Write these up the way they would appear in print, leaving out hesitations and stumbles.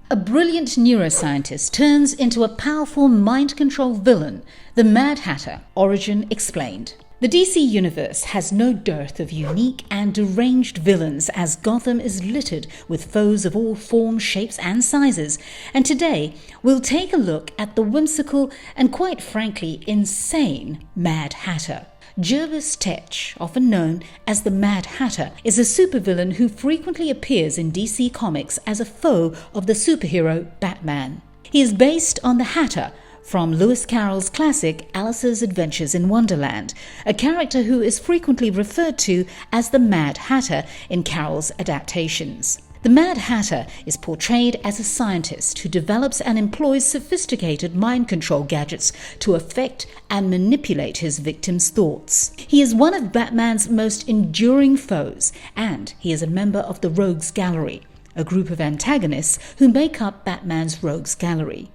A brilliant neuroscientist turns into a powerful mind-control villain, the Mad Hatter, origin explained. The DC universe has no dearth of unique and deranged villains, as Gotham is littered with foes of all forms, shapes and sizes, and today we'll take a look at the whimsical and quite frankly insane Mad Hatter. Jervis Tetch, often known as the Mad Hatter, is a supervillain who frequently appears in DC Comics as a foe of the superhero Batman. He is based on the Hatter from Lewis Carroll's classic Alice's Adventures in Wonderland, a character who is frequently referred to as the Mad Hatter in Carroll's adaptations. The Mad Hatter is portrayed as a scientist who develops and employs sophisticated mind control gadgets to affect and manipulate his victims' thoughts. He is one of Batman's most enduring foes, and he is a member of the Rogues Gallery, a group of antagonists who make up Batman's Rogues Gallery.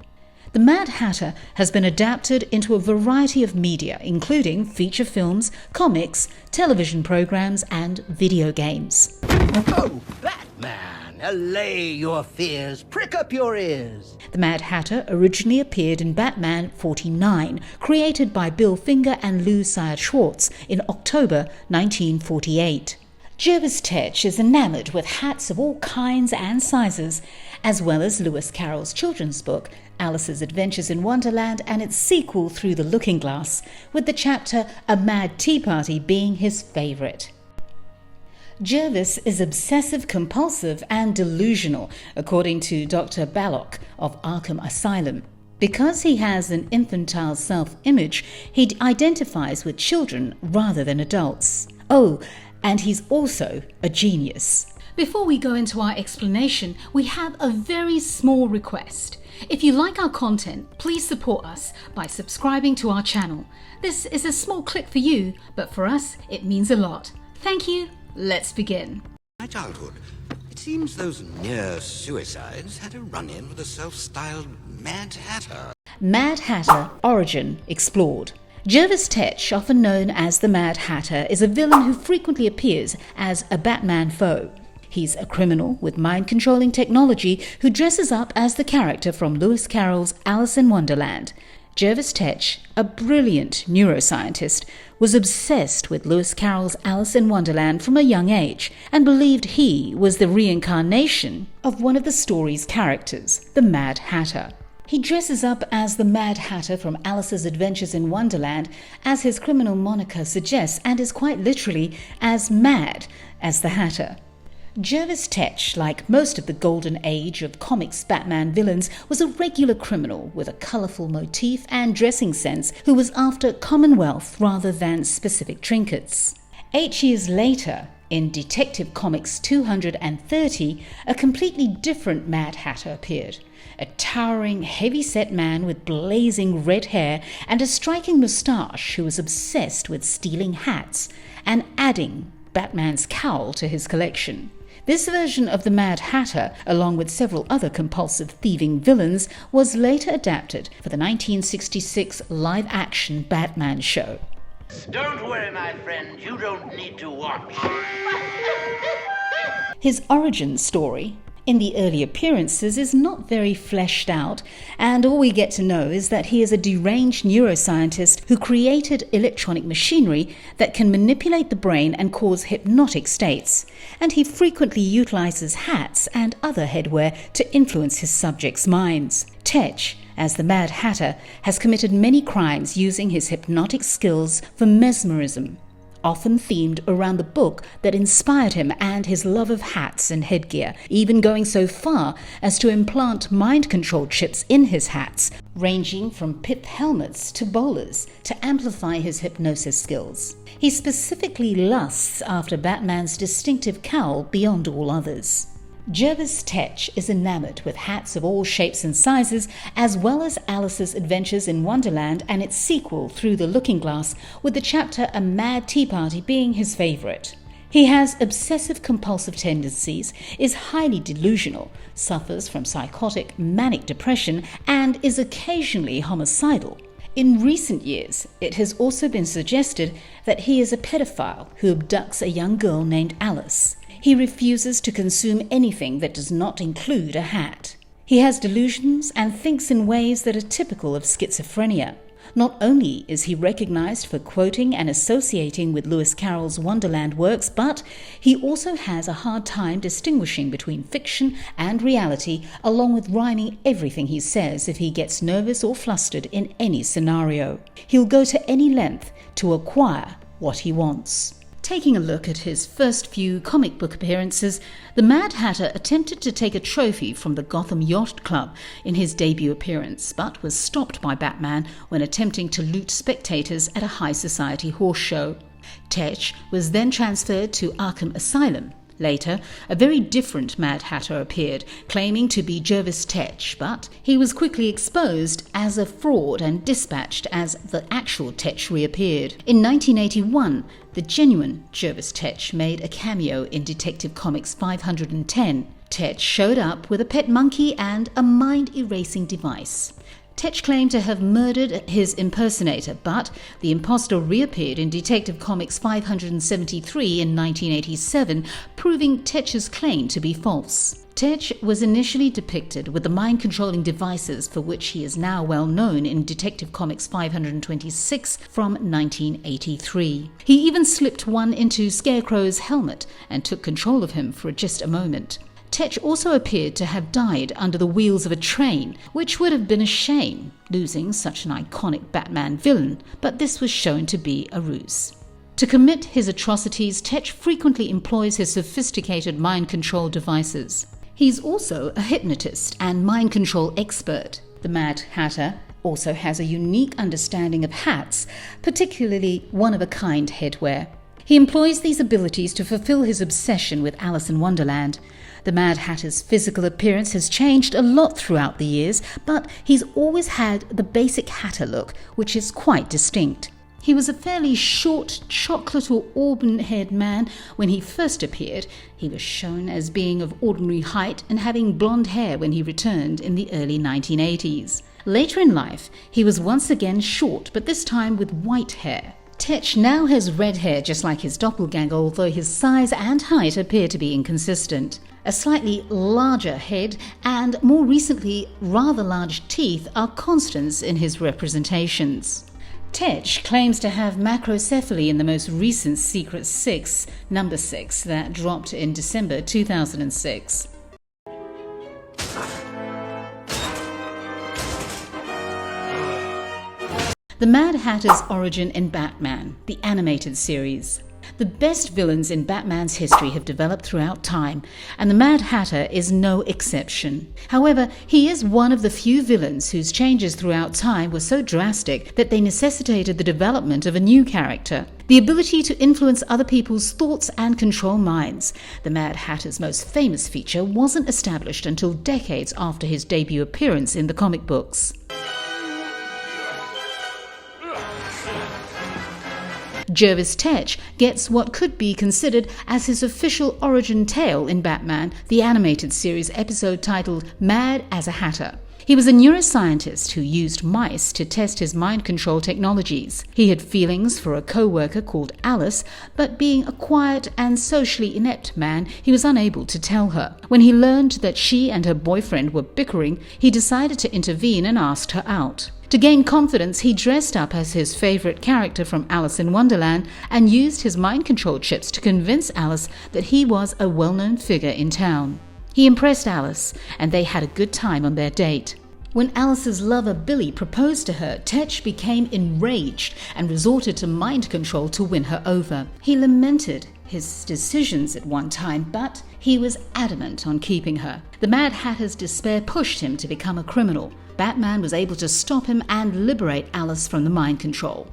The Mad Hatter has been adapted into a variety of media, including feature films, comics, television programs, and video games. Oh, Batman! Allay your fears, prick up your ears. The Mad Hatter originally appeared in Batman 49, created by Bill Finger and Lou Schwartz in October 1948. Jervis Tetch is enamored with hats of all kinds and sizes, as well as Lewis Carroll's children's book, Alice's Adventures in Wonderland, and its sequel, Through the Looking Glass, with the chapter A Mad Tea Party being his favourite. Jervis is obsessive-compulsive and delusional, according to Dr. Ballock of Arkham Asylum. Because he has an infantile self-image, he identifies with children rather than adults. Oh, and he's also a genius. Before we go into our explanation, we have a very small request. If you like our content, please support us by subscribing to our channel. This is a small click for you, but for us, it means a lot. Thank you. Let's begin. My childhood, it seems those near suicides had a run-in with a self-styled Mad Hatter. Mad Hatter origin explored. Jervis Tetch, often known as the Mad Hatter, is a villain who frequently appears as a Batman foe. He's a criminal with mind-controlling technology who dresses up as the character from Lewis Carroll's Alice in Wonderland. Jervis Tetch, a brilliant neuroscientist, was obsessed with Lewis Carroll's Alice in Wonderland from a young age and believed he was the reincarnation of one of the story's characters, the Mad Hatter. He dresses up as the Mad Hatter from Alice's Adventures in Wonderland, as his criminal moniker suggests, and is quite literally as mad as the Hatter. Jervis Tetch, like most of the golden age of comics Batman villains, was a regular criminal with a colourful motif and dressing sense who was after commonwealth rather than specific trinkets. 8 years later, in Detective Comics 230, a completely different Mad Hatter appeared. A towering, heavy-set man with blazing red hair and a striking moustache who was obsessed with stealing hats and adding Batman's cowl to his collection. This version of the Mad Hatter, along with several other compulsive thieving villains, was later adapted for the 1966 live-action Batman show. Don't worry, my friend, you don't need to watch. His origin story in the early appearances is not very fleshed out, and all we get to know is that he is a deranged neuroscientist who created electronic machinery that can manipulate the brain and cause hypnotic states, and he frequently utilizes hats and other headwear to influence his subjects' minds. Tetch, as the Mad Hatter, has committed many crimes using his hypnotic skills for mesmerism, often themed around the book that inspired him and his love of hats and headgear, even going so far as to implant mind control chips in his hats, ranging from pith helmets to bowlers, to amplify his hypnosis skills. He specifically lusts after Batman's distinctive cowl beyond all others. Jervis Tetch is enamored with hats of all shapes and sizes, as well as Alice's Adventures in Wonderland and its sequel, Through the Looking Glass, with the chapter A Mad Tea Party being his favourite. He has obsessive-compulsive tendencies, is highly delusional, suffers from psychotic manic depression, and is occasionally homicidal. In recent years, it has also been suggested that he is a pedophile who abducts a young girl named Alice. He refuses to consume anything that does not include a hat. He has delusions and thinks in ways that are typical of schizophrenia. Not only is he recognized for quoting and associating with Lewis Carroll's Wonderland works, but he also has a hard time distinguishing between fiction and reality, along with rhyming everything he says if he gets nervous or flustered in any scenario. He'll go to any length to acquire what he wants. Taking a look at his first few comic book appearances, the Mad Hatter attempted to take a trophy from the Gotham Yacht Club in his debut appearance, but was stopped by Batman when attempting to loot spectators at a high society horse show. Tetch was then transferred to Arkham Asylum. Later, a very different Mad Hatter appeared, claiming to be Jervis Tetch, but he was quickly exposed as a fraud and dispatched as the actual Tetch reappeared. In 1981, the genuine Jervis Tetch made a cameo in Detective Comics 510. Tetch showed up with a pet monkey and a mind-erasing device. Tetch claimed to have murdered his impersonator, but the imposter reappeared in Detective Comics 573 in 1987, proving Tetch's claim to be false. Tetch was initially depicted with the mind-controlling devices for which he is now well known in Detective Comics 526 from 1983. He even slipped one into Scarecrow's helmet and took control of him for just a moment. Tetch also appeared to have died under the wheels of a train, which would have been a shame, losing such an iconic Batman villain, but this was shown to be a ruse. To commit his atrocities, Tetch frequently employs his sophisticated mind control devices. He's also a hypnotist and mind control expert. The Mad Hatter also has a unique understanding of hats, particularly one-of-a-kind headwear. He employs these abilities to fulfill his obsession with Alice in Wonderland. The Mad Hatter's physical appearance has changed a lot throughout the years, but he's always had the basic Hatter look, which is quite distinct. He was a fairly short, chocolate or auburn-haired man when he first appeared. He was shown as being of ordinary height and having blonde hair when he returned in the early 1980s. Later in life, he was once again short, but this time with white hair. Tetch now has red hair just like his doppelganger, although his size and height appear to be inconsistent. A slightly larger head and, more recently, rather large teeth are constants in his representations. Tetch claims to have macrocephaly in the most recent Secret 6, number 6, that dropped in December 2006. The Mad Hatter's origin in Batman, the animated series. The best villains in Batman's history have developed throughout time, and the Mad Hatter is no exception. However, he is one of the few villains whose changes throughout time were so drastic that they necessitated the development of a new character. The ability to influence other people's thoughts and control minds. The Mad Hatter's most famous feature wasn't established until decades after his debut appearance in the comic books. Jervis Tetch gets what could be considered as his official origin tale in Batman, the animated series episode titled Mad as a Hatter. He was a neuroscientist who used mice to test his mind control technologies. He had feelings for a co-worker called Alice, but being a quiet and socially inept man, he was unable to tell her. When he learned that she and her boyfriend were bickering, he decided to intervene and asked her out. To gain confidence, he dressed up as his favorite character from Alice in Wonderland and used his mind control chips to convince Alice that he was a well-known figure in town. He impressed Alice, and they had a good time on their date. When Alice's lover Billy proposed to her, Tetch became enraged and resorted to mind control to win her over. He lamented his decisions at one time, but he was adamant on keeping her. The Mad Hatter's despair pushed him to become a criminal. Batman was able to stop him and liberate Alice from the mind control.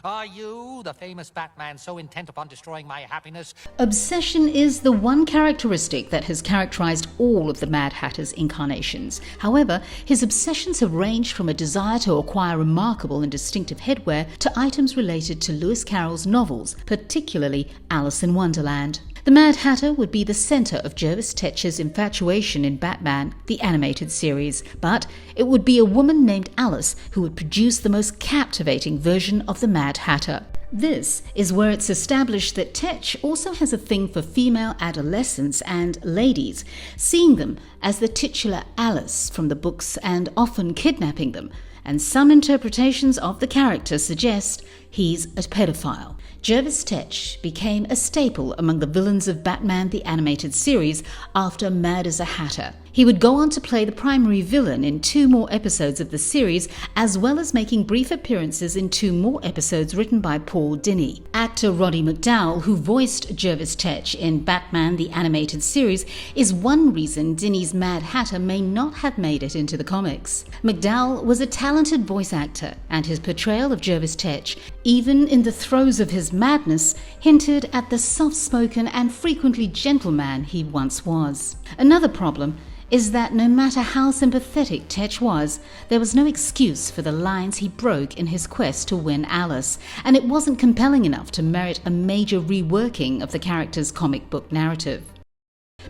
Are you, the famous Batman, so intent upon destroying my happiness? Obsession is the one characteristic that has characterized all of the Mad Hatter's incarnations. However, his obsessions have ranged from a desire to acquire remarkable and distinctive headwear to items related to Lewis Carroll's novels, particularly Alice in Wonderland. The Mad Hatter would be the center of Jervis Tetch's infatuation in Batman, the animated series, but it would be a woman named Alice who would produce the most captivating version of the Mad Hatter. This is where it's established that Tetch also has a thing for female adolescents and ladies, seeing them as the titular Alice from the books and often kidnapping them, and some interpretations of the character suggest he's a pedophile. Jervis Tetch became a staple among the villains of Batman the Animated Series after Mad as a Hatter. He would go on to play the primary villain in 2 more episodes of the series, as well as making brief appearances in 2 more episodes written by Paul Dini. Actor Roddy McDowall, who voiced Jervis Tetch in Batman the Animated Series, is one reason Dini's Mad Hatter may not have made it into the comics. McDowall was a talented voice actor, and his portrayal of Jervis Tetch, even in the throes of his madness, hinted at the soft-spoken and frequently gentle man he once was. Another problem is that no matter how sympathetic Tetch was, there was no excuse for the lines he broke in his quest to win Alice, and it wasn't compelling enough to merit a major reworking of the character's comic book narrative.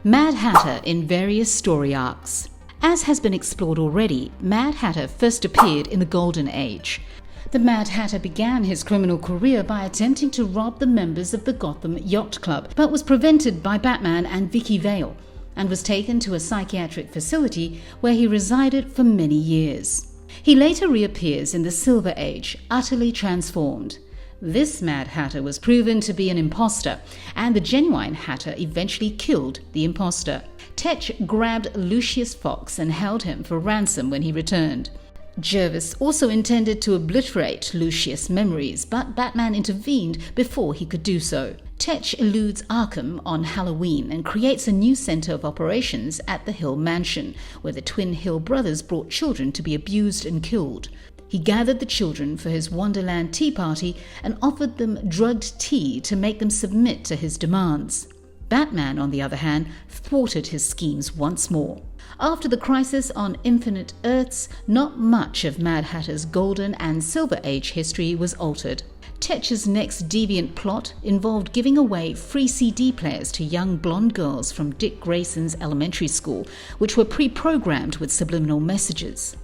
Mad Hatter in various story arcs. As has been explored already, Mad Hatter first appeared in the Golden Age. The Mad Hatter began his criminal career by attempting to rob the members of the Gotham Yacht Club, but was prevented by Batman and Vicky Vale, and was taken to a psychiatric facility where he resided for many years. He later reappears in the Silver Age, utterly transformed. This Mad Hatter was proven to be an imposter, and the genuine Hatter eventually killed the imposter. Tetch grabbed Lucius Fox and held him for ransom when he returned. Jervis also intended to obliterate Lucius' memories, but Batman intervened before he could do so. Tetch eludes Arkham on Halloween and creates a new center of operations at the Hill Mansion, where the twin Hill brothers brought children to be abused and killed. He gathered the children for his Wonderland tea party and offered them drugged tea to make them submit to his demands. Batman, on the other hand, thwarted his schemes once more. After the crisis on Infinite Earths, not much of Mad Hatter's Golden and Silver Age history was altered. Tetch's next deviant plot involved giving away free CD players to young blonde girls from Dick Grayson's elementary school, which were pre-programmed with subliminal messages.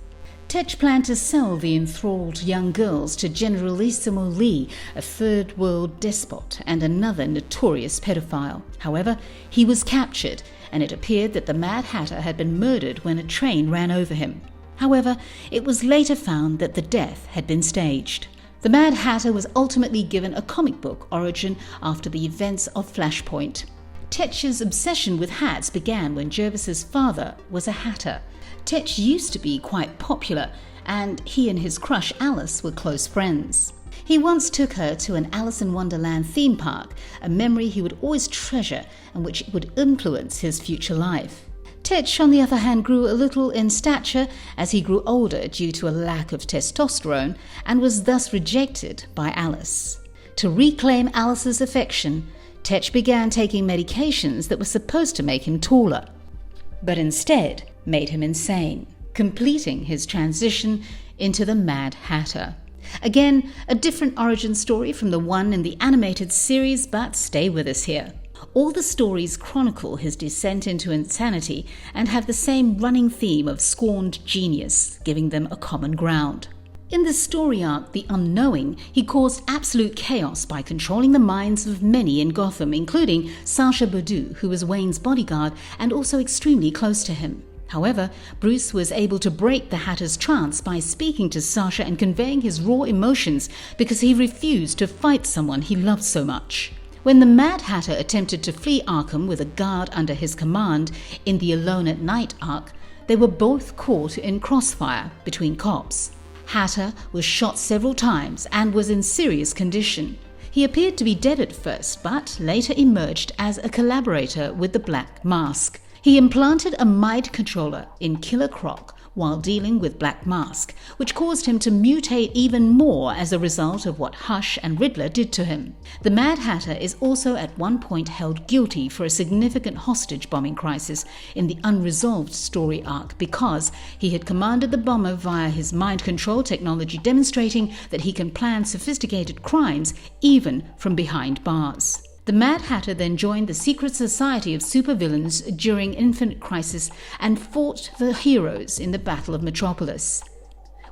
Tetch planned to sell the enthralled young girls to Generalissimo Lee, a third-world despot and another notorious pedophile. However, he was captured, and it appeared that the Mad Hatter had been murdered when a train ran over him. However, it was later found that the death had been staged. The Mad Hatter was ultimately given a comic book origin after the events of Flashpoint. Tetch's obsession with hats began when Jervis's father was a hatter. Tetch used to be quite popular, and he and his crush Alice were close friends. He once took her to an Alice in Wonderland theme park, a memory he would always treasure and which would influence his future life. Tetch, on the other hand, grew a little in stature as he grew older due to a lack of testosterone, and was thus rejected by Alice. To reclaim Alice's affection, Tetch began taking medications that were supposed to make him taller, but instead made him insane, completing his transition into the Mad Hatter. Again, a different origin story from the one in the animated series, but stay with us here. All the stories chronicle his descent into insanity and have the same running theme of scorned genius, giving them a common ground. In the story arc The Unknowing, he caused absolute chaos by controlling the minds of many in Gotham, including Sacha Bareau, who was Wayne's bodyguard and also extremely close to him. However, Bruce was able to break the Hatter's trance by speaking to Sacha and conveying his raw emotions because he refused to fight someone he loved so much. When the Mad Hatter attempted to flee Arkham with a guard under his command in the Alone at Night arc, they were both caught in crossfire between cops. Hatter was shot several times and was in serious condition. He appeared to be dead at first, but later emerged as a collaborator with the Black Mask. He implanted a mind controller in Killer Croc while dealing with Black Mask, which caused him to mutate even more as a result of what Hush and Riddler did to him. The Mad Hatter is also at one point held guilty for a significant hostage bombing crisis in the unresolved story arc because he had commanded the bomber via his mind control technology, demonstrating that he can plan sophisticated crimes even from behind bars. The Mad Hatter then joined the secret society of supervillains during Infinite Crisis and fought the heroes in the Battle of Metropolis.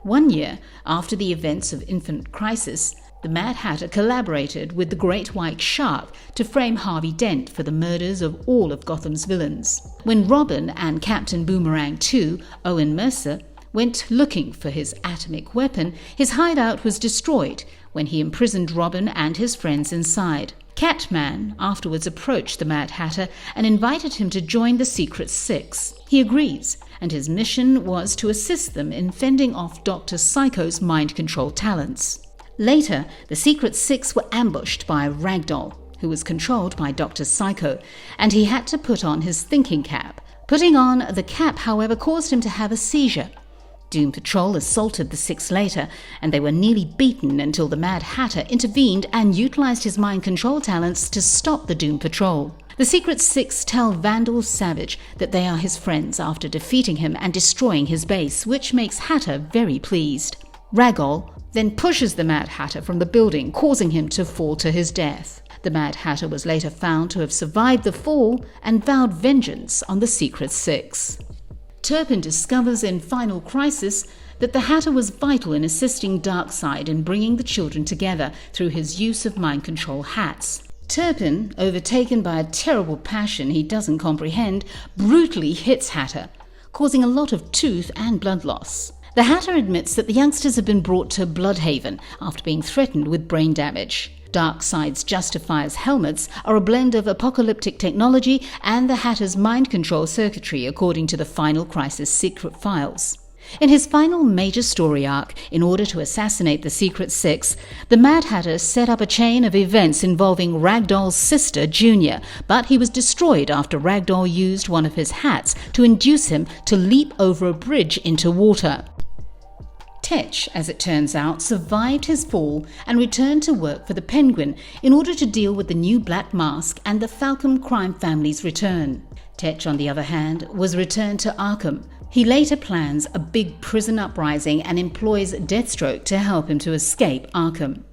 1 year after the events of Infinite Crisis, The Mad Hatter collaborated with the Great White Shark to frame Harvey Dent for the murders of all of Gotham's villains. When Robin and Captain Boomerang 2, Owen Mercer, went looking for his atomic weapon, his hideout was destroyed when he imprisoned Robin and his friends inside. Catman afterwards approached the Mad Hatter and invited him to join the Secret Six. He agrees, and his mission was to assist them in fending off Dr. Psycho's mind control talents. Later, the Secret Six were ambushed by Ragdoll, who was controlled by Dr. Psycho, and he had to put on his thinking cap. Putting on the cap, however, caused him to have a seizure. Doom Patrol assaulted the Six later, and they were nearly beaten until the Mad Hatter intervened and utilized his mind control talents to stop the Doom Patrol. The Secret Six tell Vandal Savage that they are his friends after defeating him and destroying his base, which makes Hatter very pleased. Ragdoll then pushes the Mad Hatter from the building, causing him to fall to his death. The Mad Hatter was later found to have survived the fall and vowed vengeance on the Secret Six. Turpin discovers in Final Crisis that the Hatter was vital in assisting Darkseid in bringing the children together through his use of mind control hats. Turpin, overtaken by a terrible passion he doesn't comprehend, brutally hits Hatter, causing a lot of tooth and blood loss. The Hatter admits that the youngsters have been brought to Bloodhaven after being threatened with brain damage. Darkseid's Justifier's helmets are a blend of apocalyptic technology and the Hatter's mind control circuitry, according to the Final Crisis secret files. In his final major story arc, in order to assassinate the Secret Six, the Mad Hatter set up a chain of events involving Ragdoll's sister, Junior, but he was destroyed after Ragdoll used one of his hats to induce him to leap over a bridge into water. Tetch, as it turns out, survived his fall and returned to work for the Penguin in order to deal with the new Black Mask and the Falcom crime family's return. Tetch, on the other hand, was returned to Arkham. He later plans a big prison uprising and employs Deathstroke to help him to escape Arkham.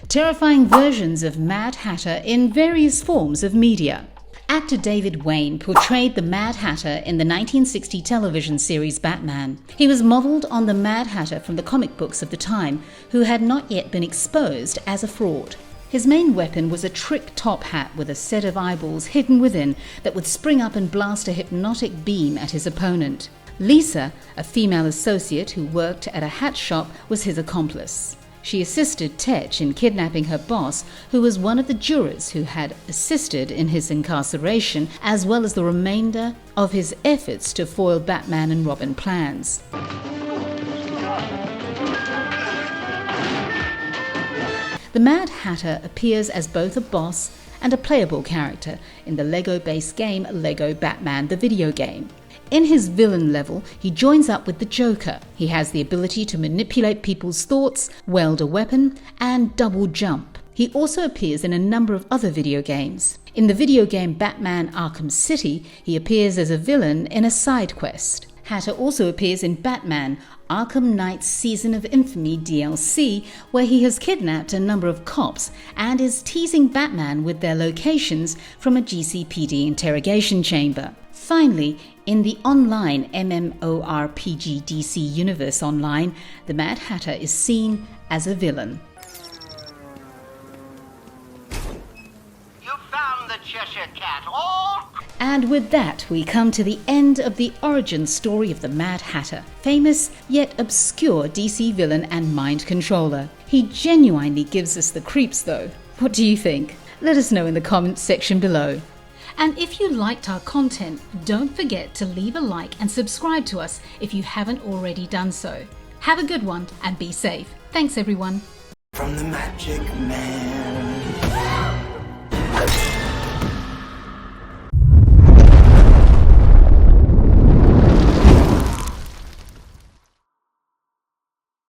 Terrifying versions of Mad Hatter in various forms of media. Actor David Wayne portrayed the Mad Hatter in the 1960 television series Batman. He was modelled on the Mad Hatter from the comic books of the time, who had not yet been exposed as a fraud. His main weapon was a trick top hat with a set of eyeballs hidden within that would spring up and blast a hypnotic beam at his opponent. Lisa, a female associate who worked at a hat shop, was his accomplice. She assisted Tetch in kidnapping her boss, who was one of the jurors who had assisted in his incarceration, as well as the remainder of his efforts to foil Batman and Robin plans. The Mad Hatter appears as both a boss and a playable character in the Lego-based game Lego Batman the video game. In his villain level, he joins up with the Joker. He has the ability to manipulate people's thoughts, wield a weapon, and double jump. He also appears in a number of other video games. In the video game Batman Arkham City, he appears as a villain in a side quest. Hatter also appears in Batman Arkham Knight's Season of Infamy DLC, where he has kidnapped a number of cops and is teasing Batman with their locations from a GCPD interrogation chamber. Finally, in the online MMORPG DC Universe Online, the Mad Hatter is seen as a villain. You found the Cheshire Cat, all? And with that, we come to the end of the origin story of the Mad Hatter, famous yet obscure DC villain and mind controller. He genuinely gives us the creeps though. What do you think? Let us know in the comments section below. And if you liked our content, don't forget to leave a like and subscribe to us if you haven't already done so. Have a good one and be safe. Thanks everyone. From the Magic Man.